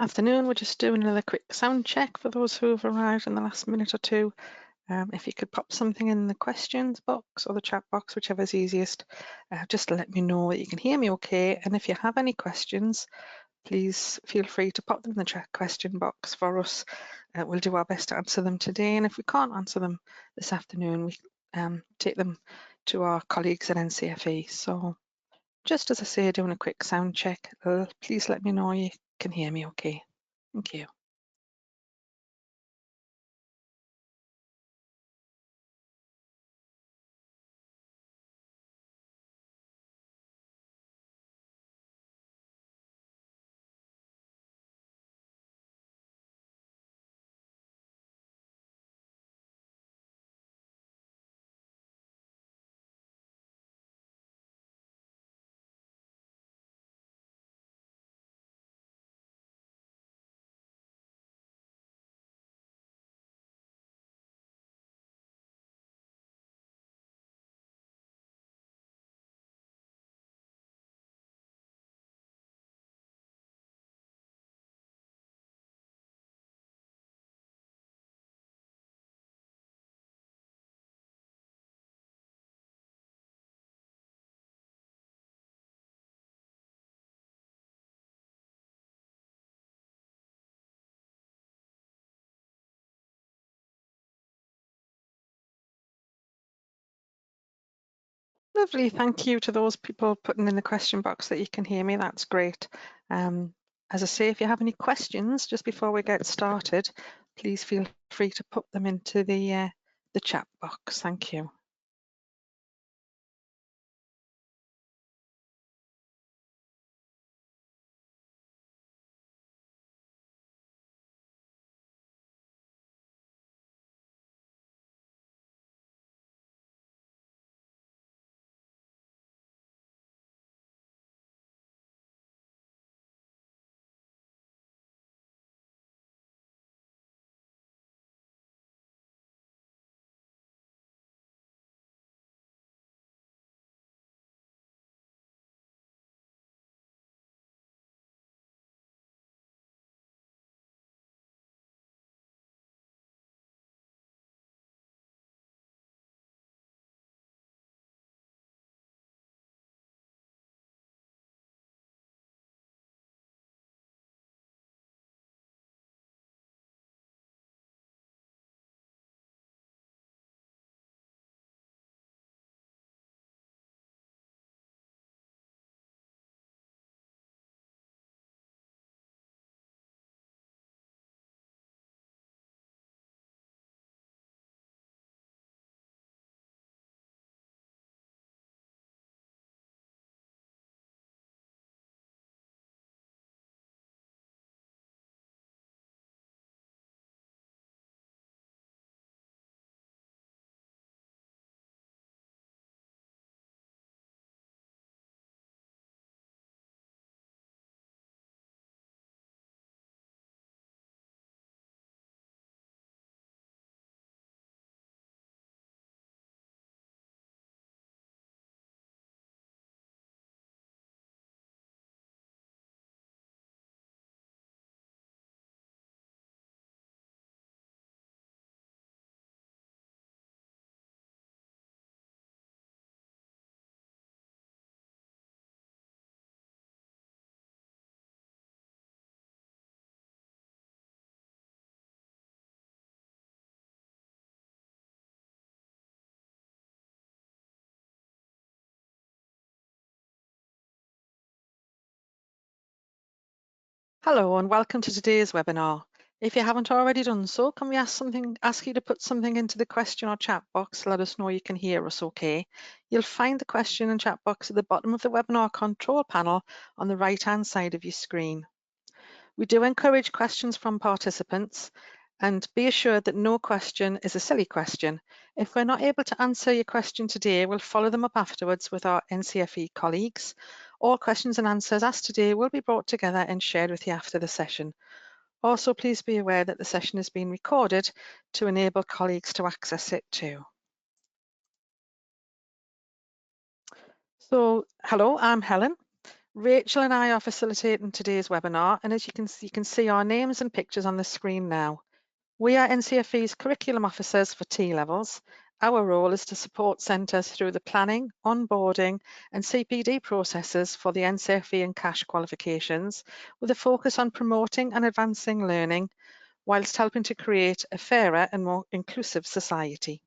Afternoon, we're just doing another quick sound check for those who have arrived in the last minute or two. If you could pop something in the questions box or the chat box, whichever's easiest, just to let me know that you can hear me okay. And if you have any questions, please feel free to pop them in the chat question box for us. We'll do our best to answer them today. And if we can't answer them this afternoon, we take them to our colleagues at NCFE. So just as I say, doing a quick sound check, please let me know you can hear me okay. Thank you. Lovely, thank you to those people putting in the question box that you can hear me, that's great. As I say, if you have any questions just before we get started, please feel free to put them into the chat box, thank you. Hello and welcome to today's webinar. If you haven't already done so, can we ask you to put something into the question or chat box to let us know you can hear us okay. You'll find the question and chat box at the bottom of the webinar control panel on the right-hand side of your screen. We do encourage questions from participants, and be assured that no question is a silly question. If we're not able to answer your question today, we'll follow them up afterwards with our NCFE colleagues. All questions and answers asked today will be brought together and shared with you after the session. Also, please be aware that the session is being recorded to enable colleagues to access it too. So, hello, I'm Helen. Rachel and I are facilitating today's webinar, and as you can see our names and pictures on the screen now. We are NCFE's curriculum officers for T-levels. Our role is to support centres through the planning, onboarding and CPD processes for the NCFE and cash qualifications, with a focus on promoting and advancing learning, whilst helping to create a fairer and more inclusive society.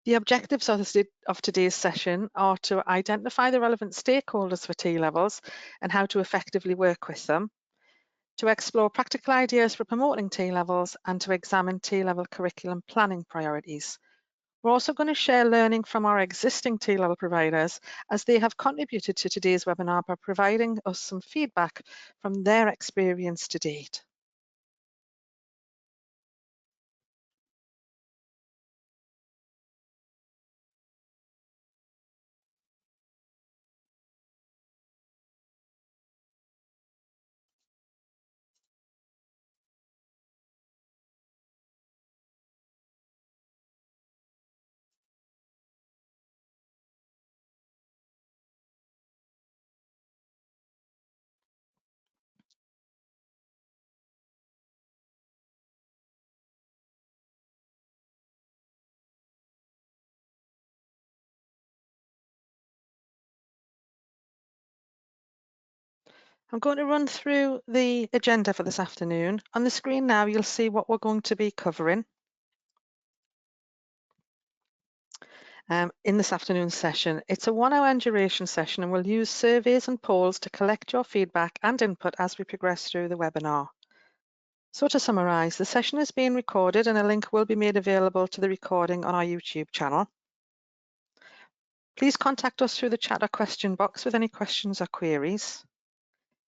The objectives of today's session are to identify the relevant stakeholders for T-levels and how to effectively work with them, to explore practical ideas for promoting T-levels, and to examine T-level curriculum planning priorities. We're also going to share learning from our existing T-level providers, as they have contributed to today's webinar by providing us some feedback from their experience to date. I'm going to run through the agenda for this afternoon. On the screen now, you'll see what we're going to be covering in this afternoon's session. It's a 1 hour duration session, and we'll use surveys and polls to collect your feedback and input as we progress through the webinar. So to summarise, the session is being recorded and a link will be made available to the recording on our YouTube channel. Please contact us through the chat or question box with any questions or queries.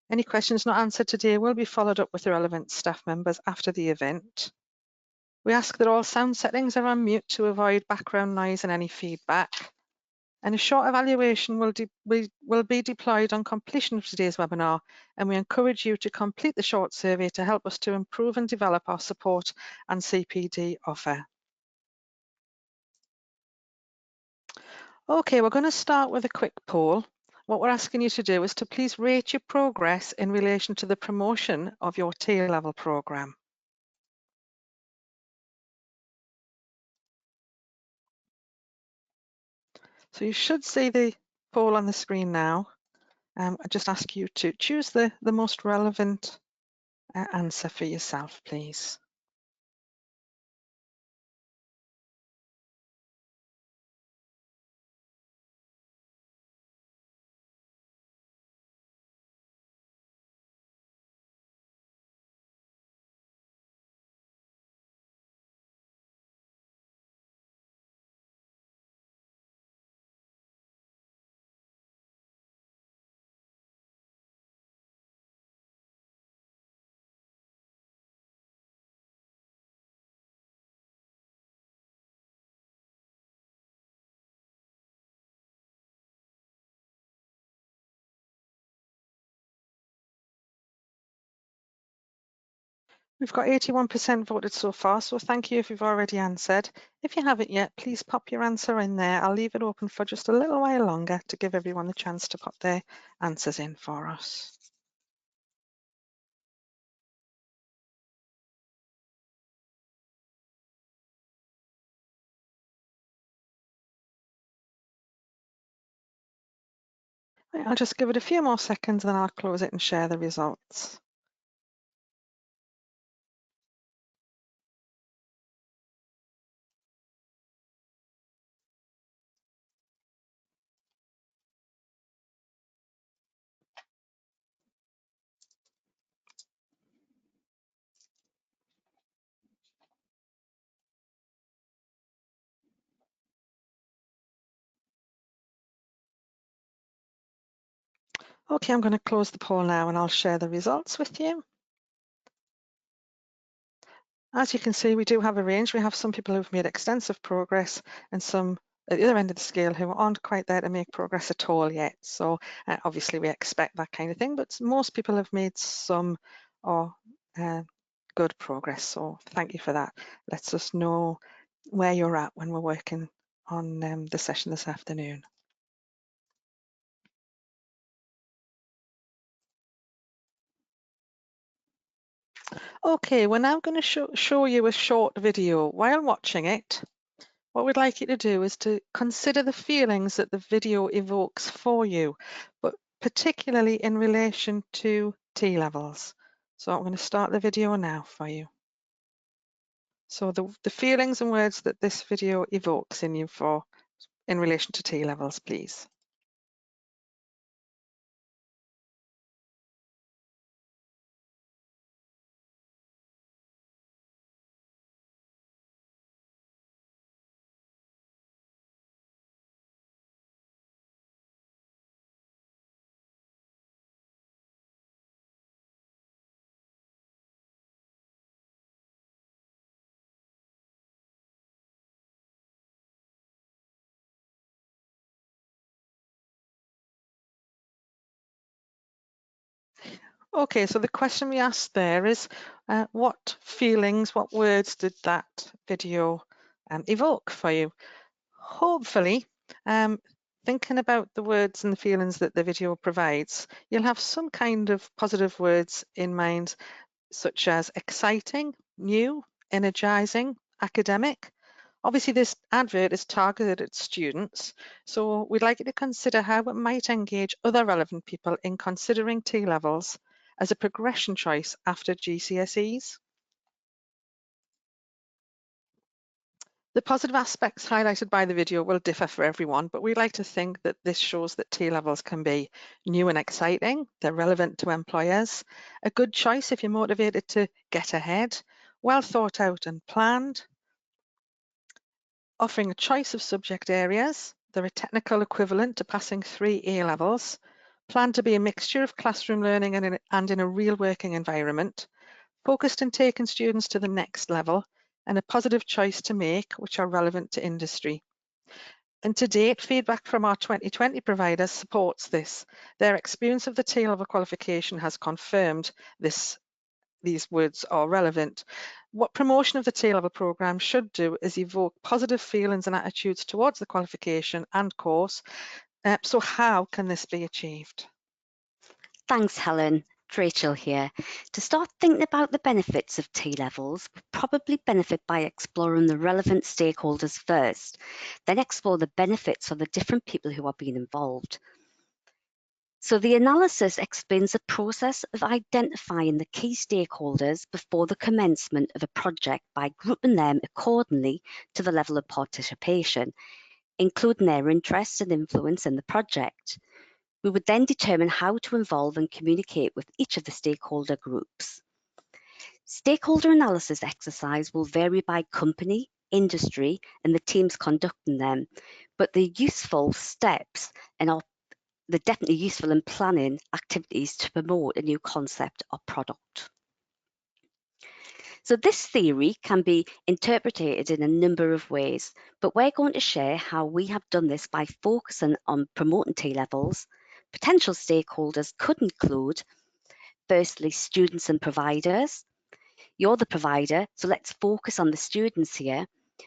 Any questions not answered today will be followed up with the relevant staff members after the event. We ask that all sound settings are on mute to avoid background noise and any feedback. And a short evaluation will be deployed on completion of today's webinar, and we encourage you to complete the short survey to help us to improve and develop our support and CPD offer. Okay, we're going to start with a quick poll. What we're asking you to do is to please rate your progress in relation to the promotion of your TLevel programme. So you should see the poll on the screen now. I just ask you to choose the most relevant answer for yourself, please. We've got 81% voted so far, so thank you if you've already answered. If you haven't yet, please pop your answer in there. I'll leave it open for just a little while longer to give everyone the chance to pop their answers in for us. Right, I'll just give it a few more seconds, then I'll close it and share the results. Okay, I'm going to close the poll now and I'll share the results with you. As you can see, we do have a range. We have some people who've made extensive progress and some at the other end of the scale who aren't quite there to make progress at all yet. So obviously we expect that kind of thing, but most people have made some or good progress. So thank you for that. Lets us know where you're at when we're working on the session this afternoon. Okay, we're now going to show you a short video. While watching it, what we'd like you to do is to consider the feelings that the video evokes for you, but particularly in relation to T-levels. So I'm going to start the video now for you. So the feelings and words that this video evokes in you in relation to T-levels, please. Okay, so the question we asked there is, what feelings, what words did that video evoke for you? Hopefully, thinking about the words and the feelings that the video provides, you'll have some kind of positive words in mind, such as exciting, new, energizing, academic. Obviously, this advert is targeted at students, so we'd like you to consider how it might engage other relevant people in considering T-levels as a progression choice after GCSEs. The positive aspects highlighted by the video will differ for everyone, but we like to think that this shows that T-levels can be new and exciting, they're relevant to employers, a good choice if you're motivated to get ahead, well thought out and planned, offering a choice of subject areas, they're a technical equivalent to passing 3 A-levels, planned to be a mixture of classroom learning and in a real working environment, focused on taking students to the next level, and a positive choice to make, which are relevant to industry. And to date, feedback from our 2020 providers supports this. Their experience of the T-level qualification has confirmed these words are relevant. What promotion of the T-level programme should do is evoke positive feelings and attitudes towards the qualification and course. So how can this be achieved? Thanks, Helen. Rachel here. To start thinking about the benefits of T-levels, we probably benefit by exploring the relevant stakeholders first, then explore the benefits for the different people who are being involved. So the analysis explains the process of identifying the key stakeholders before the commencement of a project by grouping them accordingly to the level of participation, including their interests and influence in the project. We would then determine how to involve and communicate with each of the stakeholder groups. Stakeholder analysis exercise will vary by company, industry, and the teams conducting them, but they're useful steps and they're definitely useful in planning activities to promote a new concept or product. So this theory can be interpreted in a number of ways, but we're going to share how we have done this by focusing on promoting T-levels. Potential stakeholders could include, firstly, students and providers. You're the provider, so let's focus on the students here.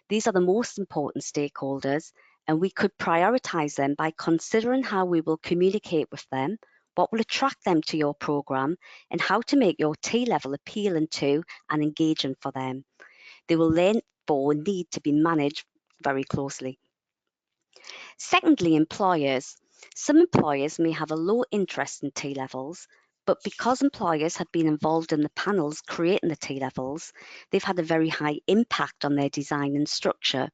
These are the most important stakeholders, and we could prioritise them by considering how we will communicate with them, what will attract them to your programme, and how to make your T-level appealing to and engaging for them. They will therefore need to be managed very closely. Secondly, employers. Some employers may have a low interest in T-levels, but because employers have been involved in the panels creating the T-levels, they've had a very high impact on their design and structure.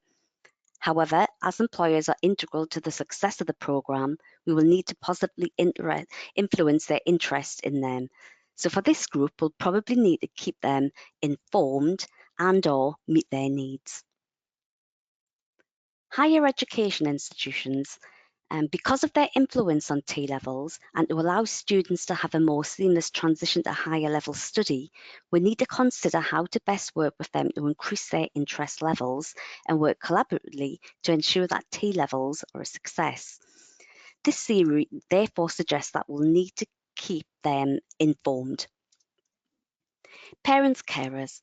However, as employers are integral to the success of the programme, we will need to positively influence their interest in them. So for this group, we'll probably need to keep them informed and/or meet their needs. Higher education institutions, because of their influence on T-levels and to allow students to have a more seamless transition to higher level study, we need to consider how to best work with them to increase their interest levels and work collaboratively to ensure that T-levels are a success. This theory therefore suggests that we'll need to keep them informed. Parents-carers.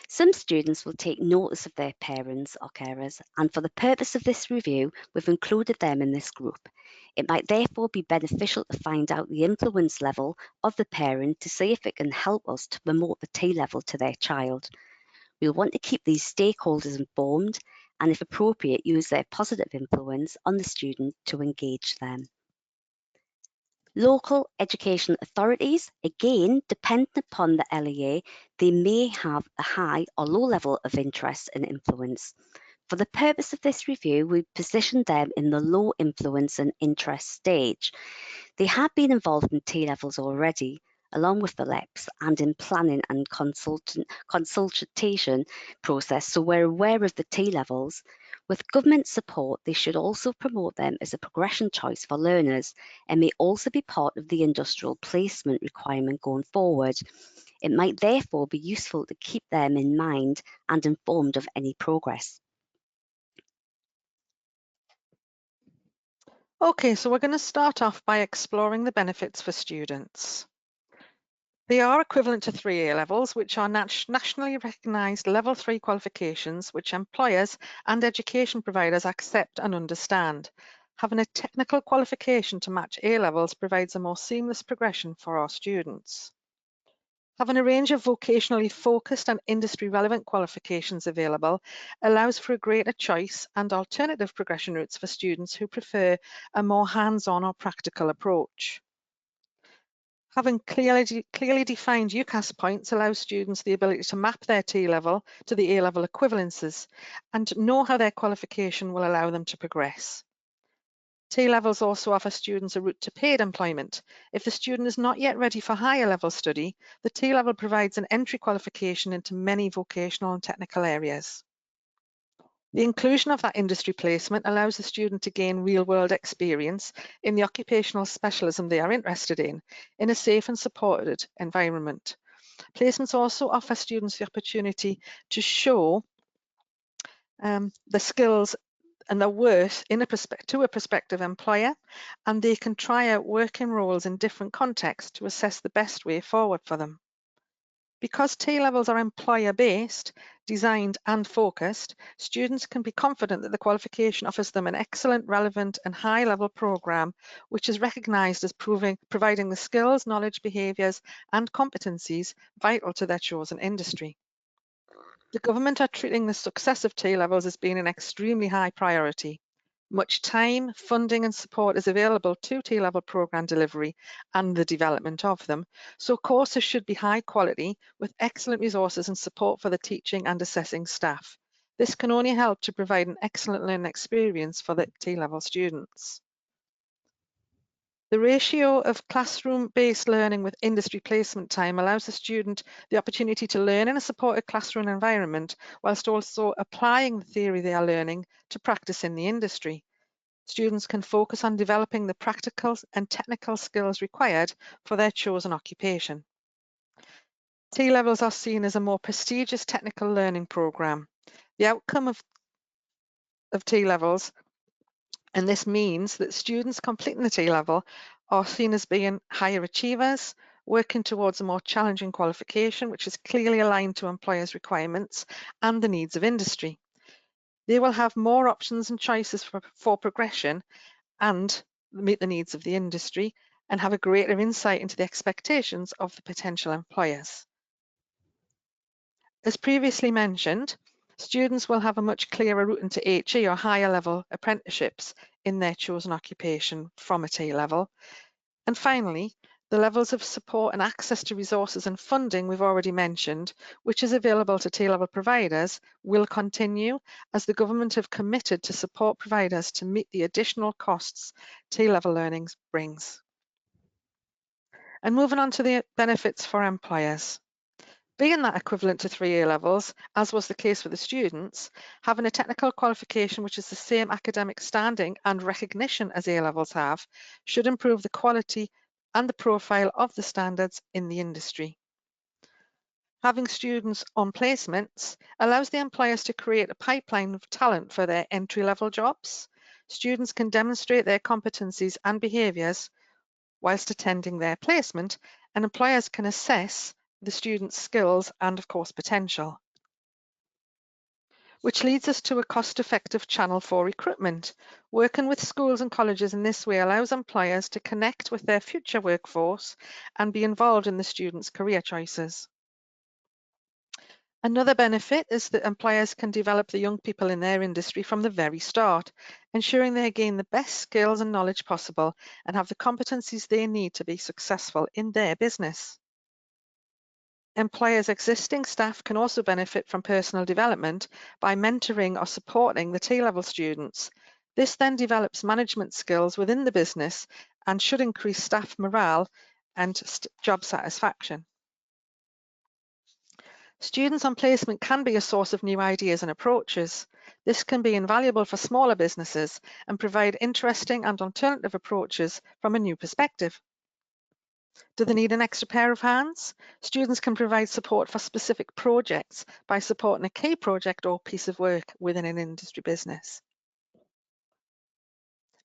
Some students will take notice of their parents or carers, and for the purpose of this review, we've included them in this group. It might therefore be beneficial to find out the influence level of the parent to see if it can help us to promote the T-level to their child. We'll want to keep these stakeholders informed and, if appropriate, use their positive influence on the student to engage them. Local education authorities, again, depending upon the LEA, they may have a high or low level of interest and influence. For the purpose of this review, we positioned them in the low influence and interest stage. They have been involved in T-levels already, along with the LEPs, and in planning and consultation process, so we're aware of the T-levels. With government support, they should also promote them as a progression choice for learners and may also be part of the industrial placement requirement going forward. It might therefore be useful to keep them in mind and informed of any progress. Okay, so we're going to start off by exploring the benefits for students. They are equivalent to 3 A-levels, which are nationally recognised level 3 qualifications which employers and education providers accept and understand. Having a technical qualification to match A-levels provides a more seamless progression for our students. Having a range of vocationally focused and industry-relevant qualifications available allows for a greater choice and alternative progression routes for students who prefer a more hands-on or practical approach. Having clearly defined UCAS points allows students the ability to map their T-level to the A-level equivalences and know how their qualification will allow them to progress. T-levels also offer students a route to paid employment. If the student is not yet ready for higher level study, the T-level provides an entry qualification into many vocational and technical areas. The inclusion of that industry placement allows the student to gain real-world experience in the occupational specialism they are interested in a safe and supported environment. Placements also offer students the opportunity to show the skills and their worth to a prospective employer, and they can try out working roles in different contexts to assess the best way forward for them. Because T-levels are employer-based, designed and focused, students can be confident that the qualification offers them an excellent, relevant and high-level programme which is recognised as providing the skills, knowledge, behaviours and competencies vital to their chosen industry. The government are treating the success of T-levels as being an extremely high priority. Much time, funding and support is available to T-level programme delivery and the development of them, so courses should be high quality with excellent resources and support for the teaching and assessing staff. This can only help to provide an excellent learning experience for the T-level students. The ratio of classroom-based learning with industry placement time allows the student the opportunity to learn in a supported classroom environment whilst also applying the theory they are learning to practice in the industry. Students can focus on developing the practical and technical skills required for their chosen occupation. T-levels are seen as a more prestigious technical learning programme. The outcome of T-levels, and this means that students completing the T-level are seen as being higher achievers, working towards a more challenging qualification, which is clearly aligned to employers' requirements and the needs of industry. They will have more options and choices for progression and meet the needs of the industry and have a greater insight into the expectations of the potential employers. As previously mentioned, students will have a much clearer route into HE or higher level apprenticeships in their chosen occupation from a T-level. And finally, the levels of support and access to resources and funding we've already mentioned, which is available to T-level providers, will continue as the government have committed to support providers to meet the additional costs T-level learning brings. And moving on to the benefits for employers. Being that equivalent to 3 A-levels, as was the case for the students, having a technical qualification which is the same academic standing and recognition as A-levels have, should improve the quality and the profile of the standards in the industry. Having students on placements allows the employers to create a pipeline of talent for their entry-level jobs. Students can demonstrate their competencies and behaviours whilst attending their placement, and employers can assess the student's skills and, of course, potential. which leads us to a cost-effective channel for recruitment. Working with schools and colleges in this way allows employers to connect with their future workforce and be involved in the students' career choices. Another benefit is that employers can develop the young people in their industry from the very start, ensuring they gain the best skills and knowledge possible and have the competencies they need to be successful in their business. Employers' existing staff can also benefit from personal development by mentoring or supporting the TLevel students. This then develops management skills within the business and should increase staff morale and job satisfaction. Students on placement can be a source of new ideas and approaches. This can be invaluable for smaller businesses and provide interesting and alternative approaches from a new perspective. Do they need an extra pair of hands? Students can provide support for specific projects by supporting a key project or piece of work within an industry business.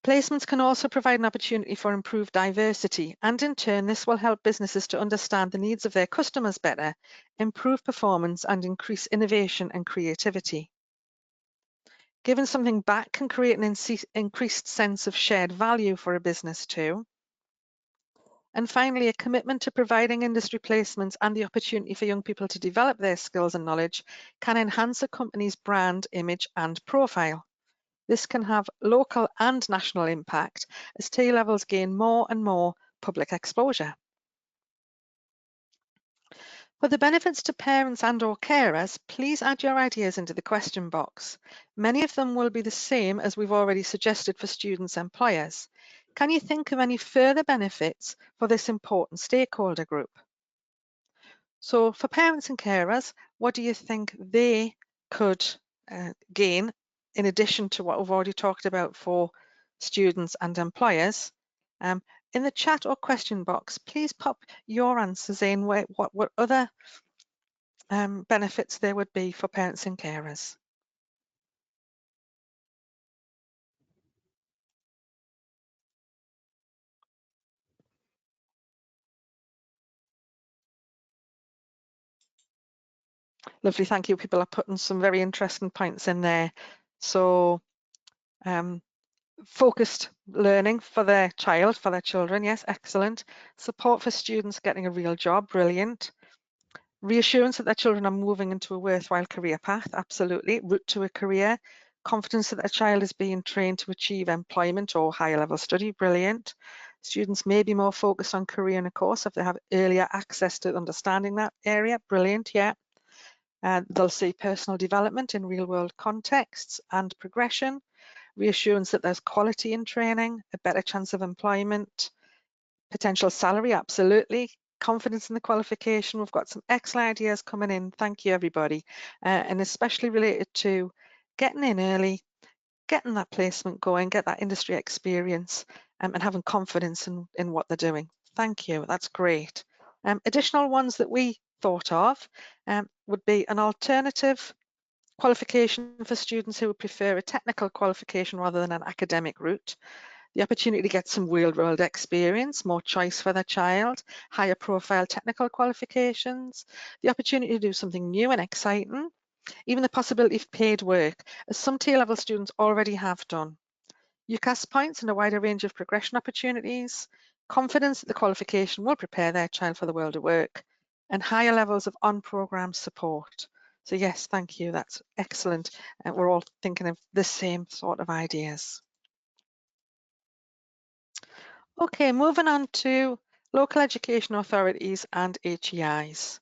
Placements can also provide an opportunity for improved diversity, and in turn this will help businesses to understand the needs of their customers better, improve performance and increase innovation and creativity. Giving something back can create an increased sense of shared value for a business too. And finally, a commitment to providing industry placements and the opportunity for young people to develop their skills and knowledge can enhance a company's brand, image and profile. This can have local and national impact as TLevels gain more and more public exposure. For the benefits to parents and/or carers, please add your ideas into the question box. Many of them will be the same as we've already suggested for students and employers. Can you think of any further benefits for this important stakeholder group? So for parents and carers, what do you think they could gain in addition to what we've already talked about for students and employers? In the chat or question box, please pop your answers in, what other benefits there would be for parents and carers. Lovely, thank you. People are putting some very interesting points in there. So focused learning for their child, for their children, yes, excellent. Support for students getting a real job, brilliant. Reassurance that their children are moving into a worthwhile career path, absolutely. Route to a career. Confidence that their child is being trained to achieve employment or higher level study, brilliant. Students may be more focused on career in a course if they have earlier access to understanding that area, brilliant, yeah. They'll see personal development in real world contexts and progression. Reassurance that there's quality in training, a better chance of employment, potential salary, absolutely. Confidence in the qualification. We've got some excellent ideas coming in. Thank you, everybody. And especially related to getting in early, getting that placement going, get that industry experience, and having confidence in what they're doing. Thank you, that's great. Additional ones that we thought of would be an alternative qualification for students who would prefer a technical qualification rather than an academic route. The opportunity to get some real-world experience, more choice for their child, higher profile technical qualifications, the opportunity to do something new and exciting, even the possibility of paid work, as some TLevel students already have done. UCAS points and a wider range of progression opportunities, confidence that the qualification will prepare their child for the world of work, and higher levels of on-programme support. So yes, thank you, that's excellent. And we're all thinking of the same sort of ideas. Okay, moving on to local education authorities and HEIs.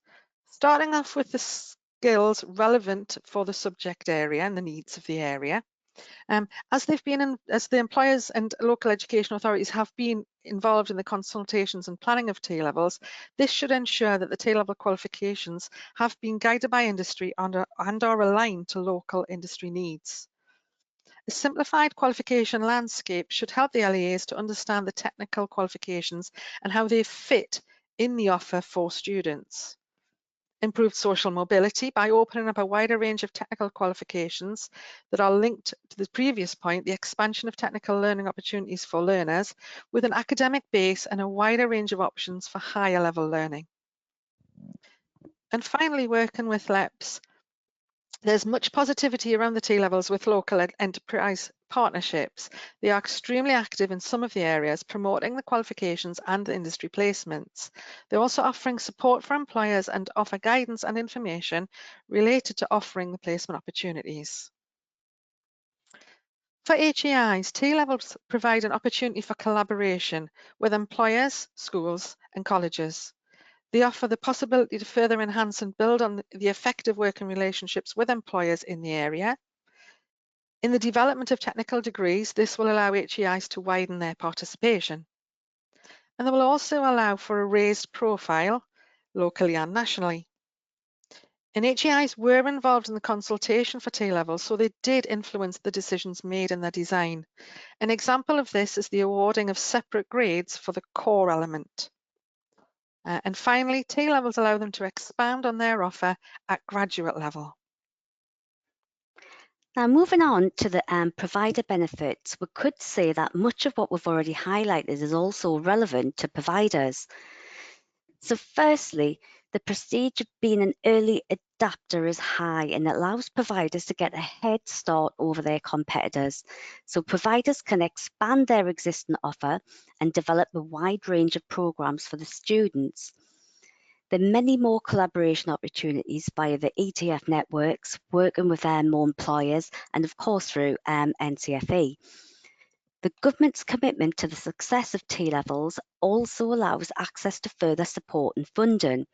Starting off with the skills relevant for the subject area and the needs of the area. As the employers and local education authorities have been involved in the consultations and planning of TLevels, this should ensure that the TLevel qualifications have been guided by industry and are aligned to local industry needs. A simplified qualification landscape should help the LEAs to understand the technical qualifications and how they fit in the offer for students. Improved social mobility by opening up a wider range of technical qualifications that are linked to the previous point, the expansion of technical learning opportunities for learners with an academic base and a wider range of options for higher level learning. And finally, working with LEPs There's much positivity around the T-levels with local enterprise partnerships. They are extremely active in some of the areas, promoting the qualifications and the industry placements. They're also offering support for employers and offer guidance and information related to offering the placement opportunities. For HEIs, T-levels provide an opportunity for collaboration with employers, schools and colleges. They offer the possibility to further enhance and build on the effective working relationships with employers in the area. In the development of technical degrees, this will allow HEIs to widen their participation. And they will also allow for a raised profile locally and nationally. And HEIs were involved in the consultation for T-levels, so they did influence the decisions made in their design. An example of this is the awarding of separate grades for the core element. And finally, T-levels allow them to expand on their offer at graduate level. Now, moving on to the provider benefits, we could say that much of what we've already highlighted is also relevant to providers. So firstly, the prestige of being an early adapter is high and it allows providers to get a head start over their competitors. So providers can expand their existing offer and develop a wide range of programs for the students. There are many more collaboration opportunities via the ETF networks, working with more employers, and of course through NCFE. The government's commitment to the success of T-levels also allows access to further support and funding.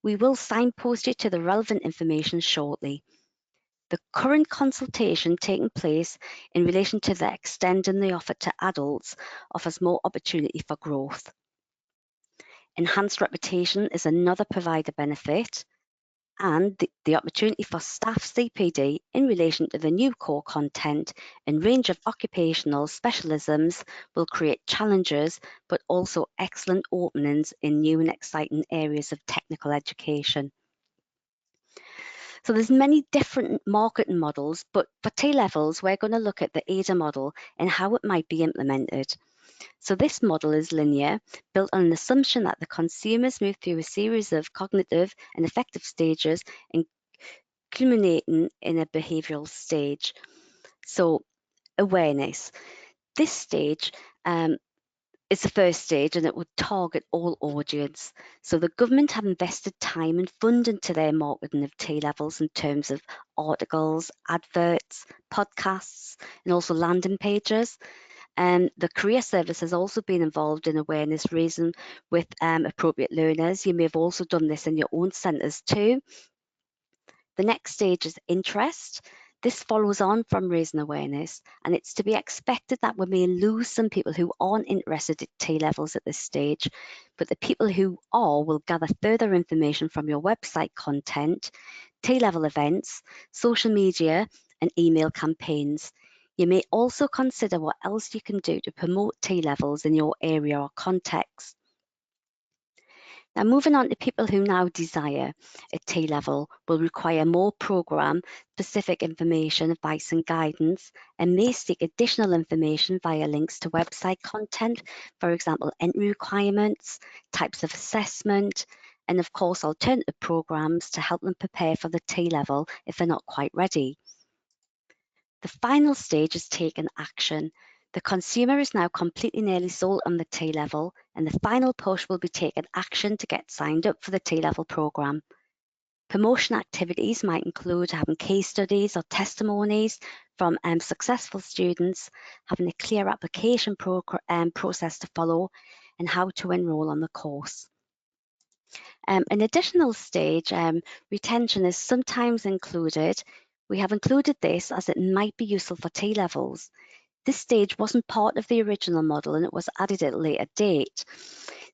We will signpost you to the relevant information shortly. The current consultation taking place in relation to the extending the offer to adults offers more opportunity for growth. Enhanced reputation is another provider benefit, and the opportunity for staff CPD in relation to the new core content and range of occupational specialisms will create challenges, but also excellent openings in new and exciting areas of technical education. So there's many different marketing models, but for T-levels, we're going to look at the AIDA model and how it might be implemented. So this model is linear, built on an assumption that the consumers move through a series of cognitive and affective stages and culminating in a behavioural stage. So awareness. This stage is the first stage and it would target all audience. So the government have invested time and funding to their marketing of T-levels in terms of articles, adverts, podcasts, and also landing pages. And the career service has also been involved in awareness raising with appropriate learners. You may have also done this in your own centres too. The next stage is interest. This follows on from raising awareness, and it's to be expected that we may lose some people who aren't interested at T-levels at this stage, but the people who are will gather further information from your website content, T-level events, social media, and email campaigns. You may also consider what else you can do to promote T-levels in your area or context. Now, moving on to people who now desire a T-level will require more programme-specific information, advice and guidance, and may seek additional information via links to website content, for example, entry requirements, types of assessment, and of course, alternative programmes to help them prepare for the T-level if they're not quite ready. The final stage is taking action. The consumer is now completely nearly sold on the T-level, and the final push will be taking action to get signed up for the T-level programme. Promotion activities might include having case studies or testimonies from successful students, having a clear application process to follow, and how to enrol on the course. An additional stage, retention, is sometimes included. We have included this as it might be useful for T-levels. This stage wasn't part of the original model and it was added at a later date.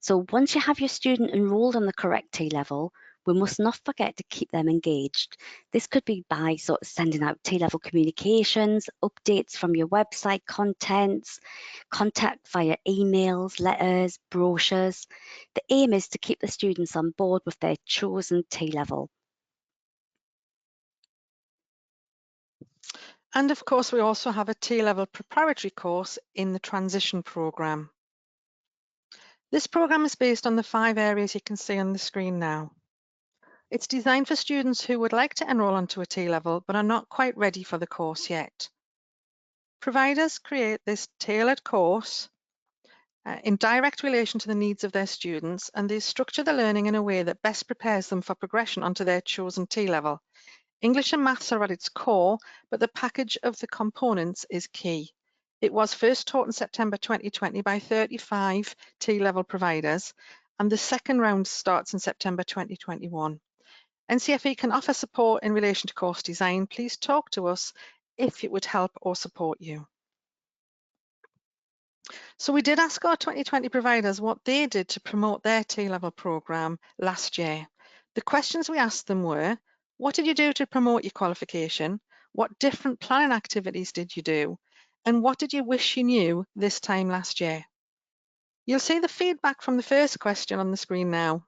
So once you have your student enrolled on the correct T-level, we must not forget to keep them engaged. This could be by sort of sending out T-level communications, updates from your website contents, contact via emails, letters, brochures. The aim is to keep the students on board with their chosen T-level. And of course, we also have a T-level preparatory course in the transition programme. This programme is based on the 5 areas you can see on the screen now. It's designed for students who would like to enroll onto a T-level but are not quite ready for the course yet. Providers create this tailored course in direct relation to the needs of their students, and they structure the learning in a way that best prepares them for progression onto their chosen T-level. English and maths are at its core, but the package of the components is key. It was first taught in September 2020 by 35 T-level providers, and the second round starts in September 2021. NCFE can offer support in relation to course design. Please talk to us if it would help or support you. So we did ask our 2020 providers what they did to promote their T-level programme last year. The questions we asked them were, what did you do to promote your qualification? What different planning activities did you do? And what did you wish you knew this time last year? You'll see the feedback from the first question on the screen now.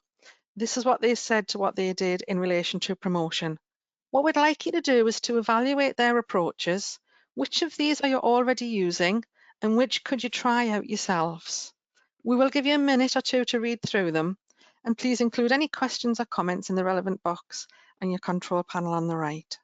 This is what they said to what they did in relation to promotion. What we'd like you to do is to evaluate their approaches. Which of these are you already using and which could you try out yourselves? We will give you a minute or two to read through them, and please include any questions or comments in the relevant box on your control panel on the right.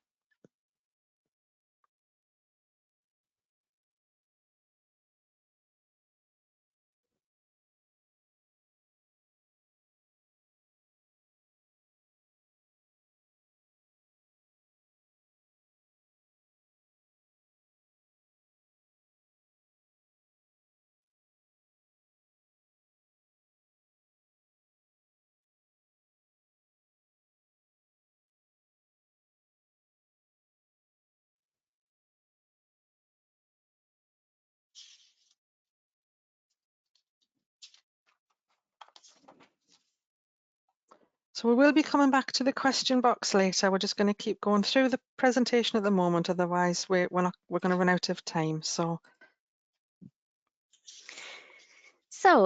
So we will be coming back to the question box later. We're just going to keep going through the presentation at the moment, otherwise we're going to run out of time. So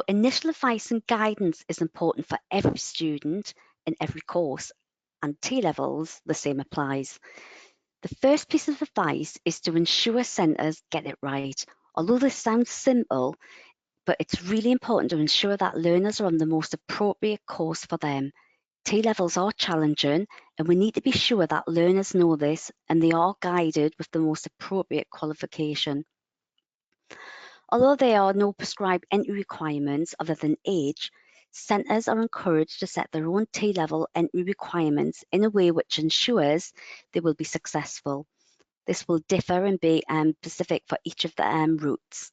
initial advice and guidance is important for every student in every course, and T-levels, the same applies. The first piece of advice is to ensure centres get it right. Although this sounds simple, but it's really important to ensure that learners are on the most appropriate course for them. T-levels are challenging, and we need to be sure that learners know this and they are guided with the most appropriate qualification. Although there are no prescribed entry requirements other than age, centres are encouraged to set their own T-level entry requirements in a way which ensures they will be successful. This will differ and be specific for each of the routes.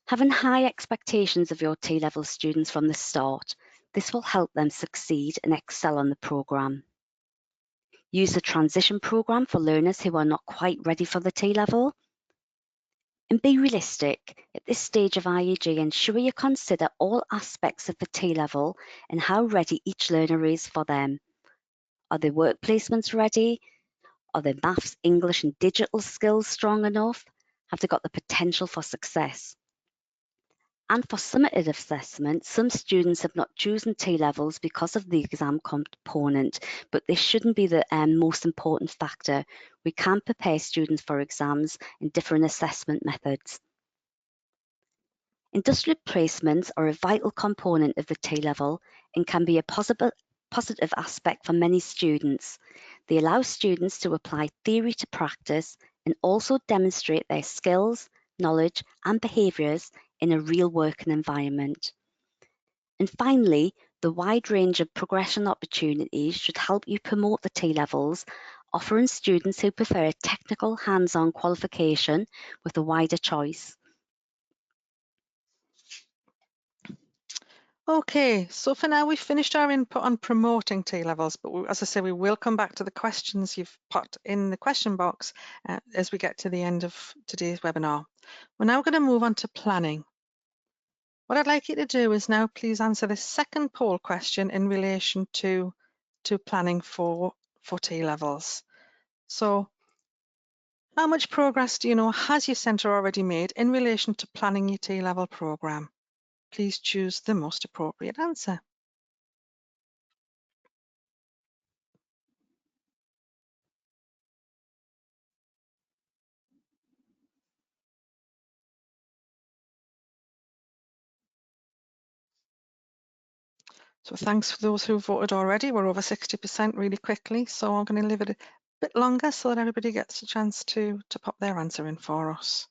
Having high expectations of your T-level students from the start, this will help them succeed and excel on the programme. Use the transition programme for learners who are not quite ready for the T-level. And be realistic. At this stage of IAG, ensure you consider all aspects of the T-level and how ready each learner is for them. Are their work placements ready? Are their maths, English and digital skills strong enough? Have they got the potential for success? And for summative assessment, some students have not chosen T-levels because of the exam component, but this shouldn't be the most important factor. We can prepare students for exams in different assessment methods. Industrial placements are a vital component of the T-level and can be a positive aspect for many students. They allow students to apply theory to practice and also demonstrate their skills, knowledge and behaviours in a real working environment. And finally, the wide range of progression opportunities should help you promote the T-levels, offering students who prefer a technical hands-on qualification with a wider choice. okay, so for now we've finished our input on promoting T-levels, but as I say, we will come back to the questions you've put in the question box as we get to the end of today's webinar. We're now going to move on to planning. What I'd like you to do is now please answer the second poll question in relation to planning for T-levels. So how much progress do you know has your centre already made in relation to planning your T-level programme? Please choose the most appropriate answer. So thanks for those who voted already. We're over 60% really quickly, so I'm going to leave it a bit longer so that everybody gets a chance to pop their answer in for us.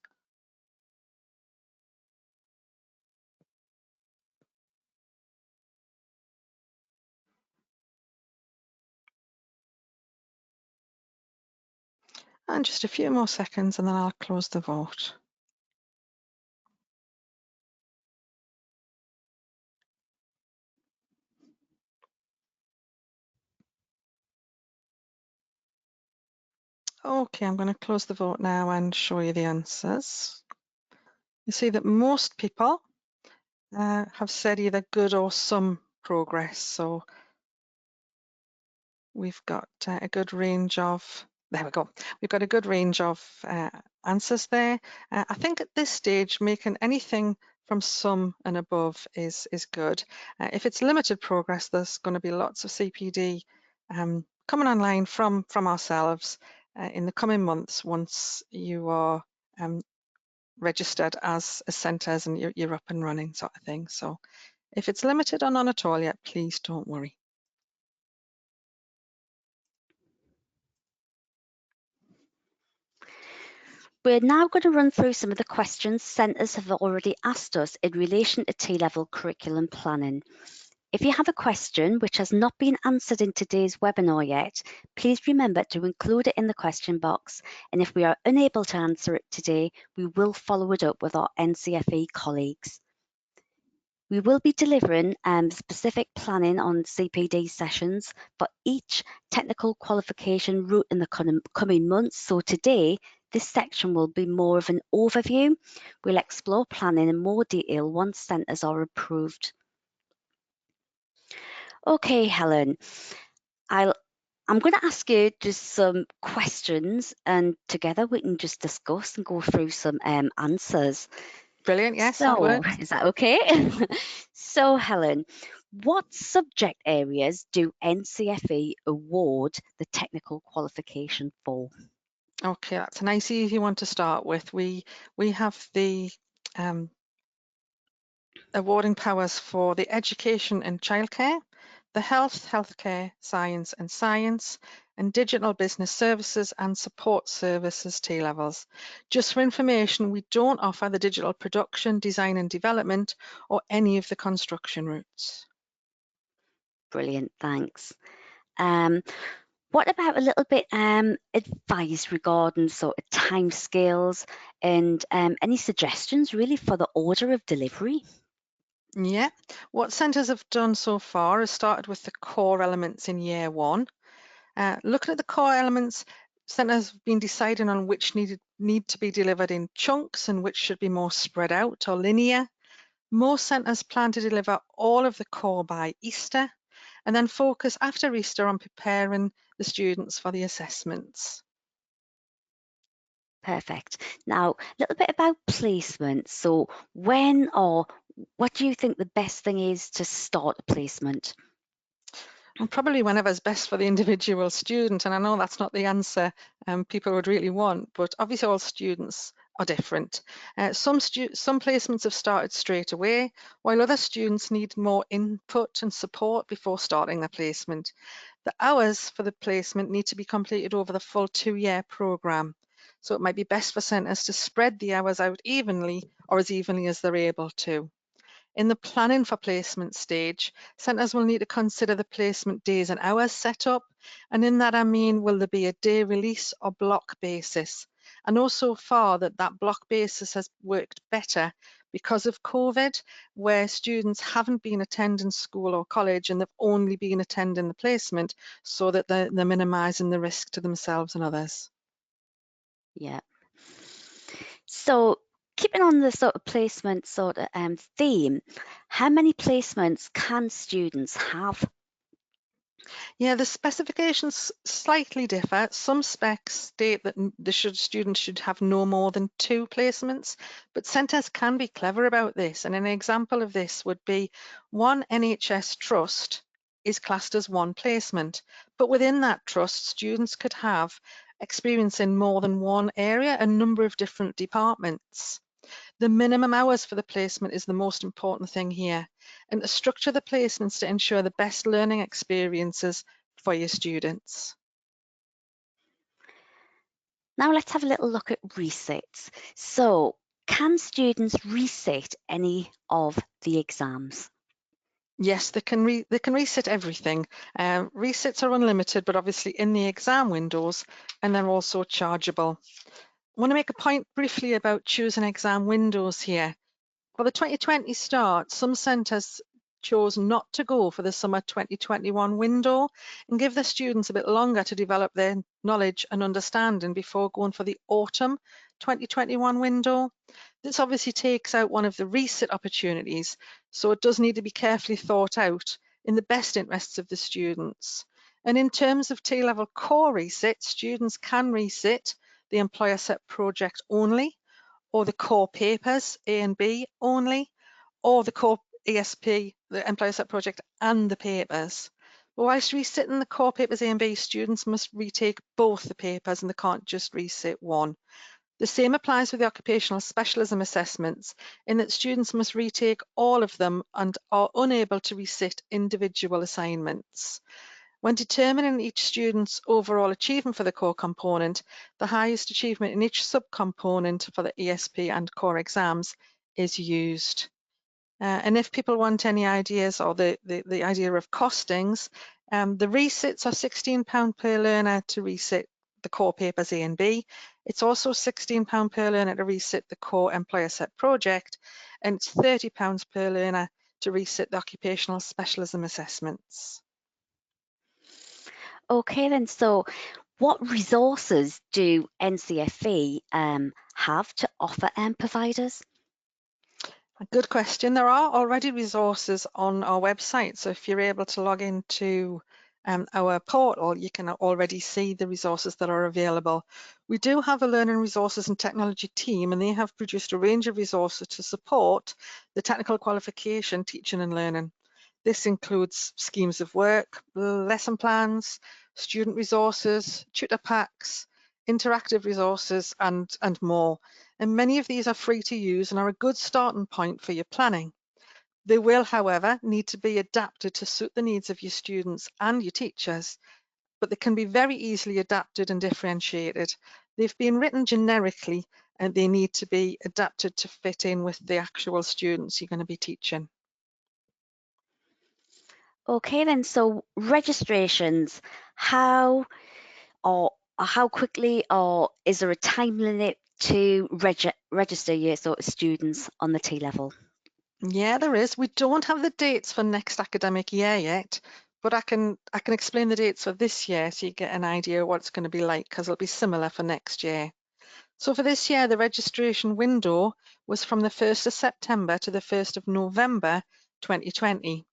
And just a few more seconds and then I'll close the vote. Okay, I'm going to close the vote now and show you the answers. You see that most people have said either good or some progress. So we've got a good range of, there we go. We've got a good range of answers there. I think at this stage, making anything from some and above is good. If it's limited progress, there's going to be lots of CPD coming online from ourselves in the coming months once you are registered as centres and you're up and running, sort of thing. So if it's limited or none at all yet, please don't worry. We're now going to run through some of the questions centres have already asked us in relation to T-level curriculum planning. If you have a question which has not been answered in today's webinar yet, please remember to include it in the question box, and if we are unable to answer it today, we will follow it up with our NCFE colleagues. We will be delivering specific planning on CPD sessions for each technical qualification route in the coming months. So today, this section will be more of an overview. We'll explore planning in more detail once centres are approved. Okay, Helen, I'm going to ask you just some questions and together we can just discuss and go through some answers. Brilliant, yes, so, that works. Is that okay? So, Helen, what subject areas do NCFE award the technical qualification for? Okay, that's a nice easy one to start with. We have the awarding powers for the education and childcare, the health, healthcare, science and science, and digital business services and support services T-levels. Just for information, we don't offer the digital production, design and development or any of the construction routes. Brilliant, thanks. What about a little bit advice regarding sort of timescales and any suggestions really for the order of delivery? Yeah, what centres have done so far is started with the core elements in year one. Looking at the core elements, centres have been deciding on which need to be delivered in chunks and which should be more spread out or linear. Most centres plan to deliver all of the core by Easter and then focus after Easter on preparing the students for the assessments. Perfect. Now, a little bit about placement. So when or what do you think the best thing is to start a placement? And probably whenever's best for the individual student. And I know that's not the answer people would really want, but obviously all students are different. Some placements have started straight away, while other students need more input and support before starting their placement. The hours for the placement need to be completed over the full 2-year programme. So it might be best for centres to spread the hours out evenly or as evenly as they're able to. In the planning for placement stage, centres will need to consider the placement days and hours set up. And in that, I mean, will there be a day release or block basis? I know so far that block basis has worked better because of COVID, where students haven't been attending school or college and they've only been attending the placement so that they're minimising the risk to themselves and others. Yeah. So keeping on the sort of placement sort of theme, how many placements can students have? Yeah, the specifications slightly differ. Some specs state that students should have no more than 2 placements, but centres can be clever about this. And an example of this would be one NHS trust is classed as 1 placement, but within that trust, students could have experience in more than one area, a number of different departments. The minimum hours for the placement is the most important thing here, and to structure the placements to ensure the best learning experiences for your students. Now let's have a little look at resets. So, can students reset any of the exams? Yes, they can reset everything. Resets are unlimited, but obviously in the exam windows, and they're also chargeable. I want to make a point briefly about choosing exam windows here. For the 2020 start, some centres chose not to go for the summer 2021 window and give the students a bit longer to develop their knowledge and understanding before going for the autumn 2021 window. This obviously takes out one of the reset opportunities, so it does need to be carefully thought out in the best interests of the students. And in terms of TLevel core reset, students can reset the employer set project only, or the core papers A and B only, or the core ESP, the employer set project, and the papers. But whilst resitting the core papers A and B, students must retake both the papers and they can't just resit one. The same applies with the occupational specialism assessments, in that students must retake all of them and are unable to resit individual assignments. When determining each student's overall achievement for the core component, the highest achievement in each subcomponent for the ESP and core exams is used. And if people want any ideas or the idea of costings, the resits are £16 per learner to resit the core papers A and B. It's also £16 per learner to resit the core employer set project, and it's £30 per learner to resit the occupational specialism assessments. Okay then, so what resources do NCFE have to offer providers? A good question. There are already resources on our website, so if you're able to log into our portal, you can already see the resources that are available. We do have a learning resources and technology team, and they have produced a range of resources to support the technical qualification teaching and learning. This includes schemes of work, lesson plans, student resources, tutor packs, interactive resources, and more. And many of these are free to use and are a good starting point for your planning. They will, however, need to be adapted to suit the needs of your students and your teachers, but they can be very easily adapted and differentiated. They've been written generically and they need to be adapted to fit in with the actual students you're going to be teaching. Okay then, so registrations, how quickly, or is there a time limit to register your sort of students on the TLevel? Yeah, there is. We don't have the dates for next academic year yet, but I can explain the dates for this year so you get an idea of what it's going to be like, because it'll be similar for next year. So for this year, the registration window was from the 1st of September to the 1st of November 2020.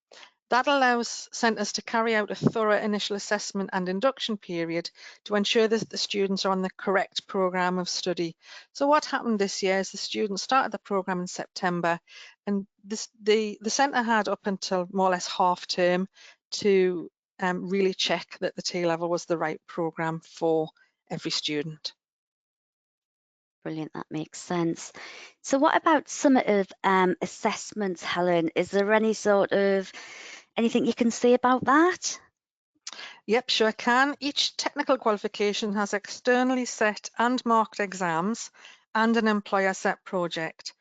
That allows centres to carry out a thorough initial assessment and induction period to ensure that the students are on the correct programme of study. So what happened this year is the students started the programme in September, and the centre had up until more or less half term to really check that the TLevel was the right programme for every student. Brilliant, that makes sense. So what about summative assessments, Helen? Is there any sort of anything you can say about that? Yep, sure can. Each technical qualification has externally set and marked exams and an employer set project.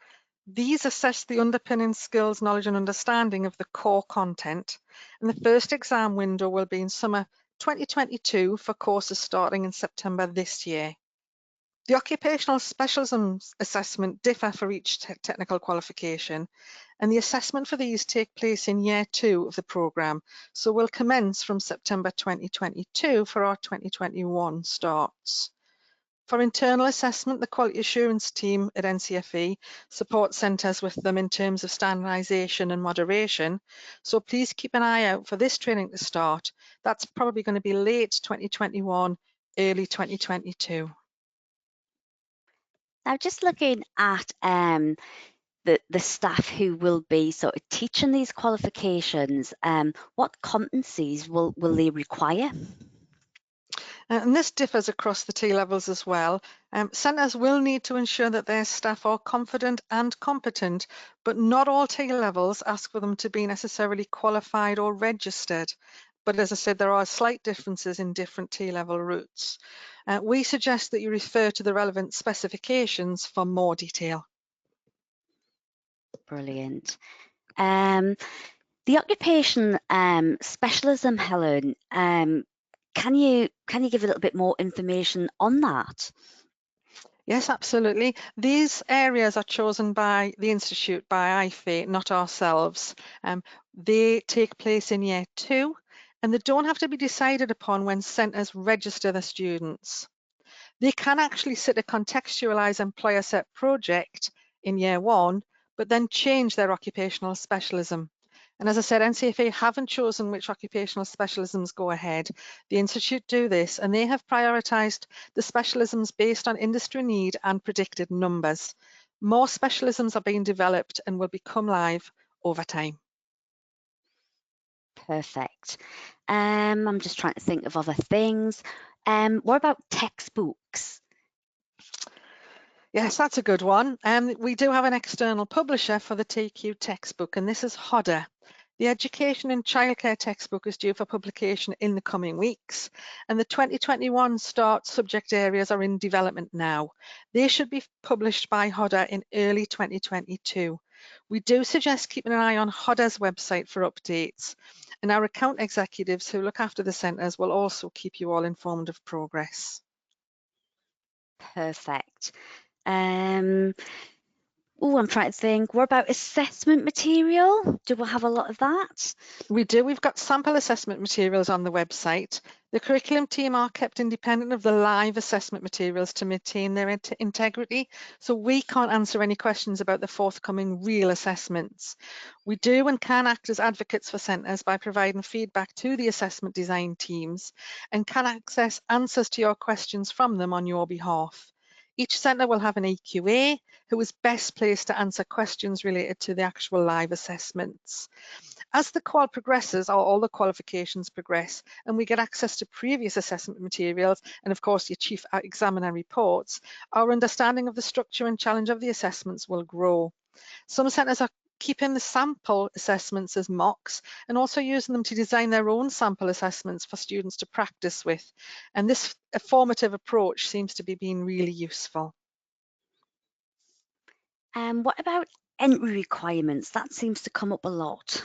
These assess the underpinning skills, knowledge and understanding of the core content. And the first exam window will be in summer 2022 for courses starting in September this year. The occupational specialism assessment differ for each technical qualification, and the assessment for these take place in year 2 of the programme, so will commence from September 2022 for our 2021 starts. For internal assessment, the quality assurance team at NCFE supports centres with them in terms of standardisation and moderation, so please keep an eye out for this training to start. That's probably going to be late 2021, early 2022. Now, just looking at the staff who will be sort of teaching these qualifications, what competencies will they require? And this differs across the T-levels as well. Centres will need to ensure that their staff are confident and competent, but not all T-levels ask for them to be necessarily qualified or registered. But as I said, there are slight differences in different T-level routes. We suggest that you refer to the relevant specifications for more detail. Brilliant. The occupation specialism, Helen, can you give a little bit more information on that? Yes, absolutely. These areas are chosen by the Institute, by IFE, not ourselves. They take place in year 2, and they don't have to be decided upon when centres register their students. They can actually sit a contextualised employer set project in year 1, but then change their occupational specialism. And as I said, NCFA haven't chosen which occupational specialisms go ahead. The Institute do this, and they have prioritised the specialisms based on industry need and predicted numbers. More specialisms are being developed and will become live over time. Perfect. I'm just trying to think of other things. What about textbooks? Yes, that's a good one. We do have an external publisher for the TQ textbook, and this is HODA. The Education and Childcare textbook is due for publication in the coming weeks, and the 2021 START subject areas are in development now. They should be published by HODA in early 2022. We do suggest keeping an eye on HODA's website for updates, and our account executives who look after the centres will also keep you all informed of progress. Perfect. Oh, I'm trying to think. What about assessment material? Do we have a lot of that? We do. We've got sample assessment materials on the website. The curriculum team are kept independent of the live assessment materials to maintain their integrity, so we can't answer any questions about the forthcoming real assessments. We do and can act as advocates for centres by providing feedback to the assessment design teams and can access answers to your questions from them on your behalf. Each centre will have an EQA who is best placed to answer questions related to the actual live assessments. As the qual progresses, all the qualifications progress, and we get access to previous assessment materials and of course your chief examiner reports, our understanding of the structure and challenge of the assessments will grow. Some centres are keeping the sample assessments as mocks and also using them to design their own sample assessments for students to practice with. And this formative approach seems to be being really useful. What about entry requirements? That seems to come up a lot.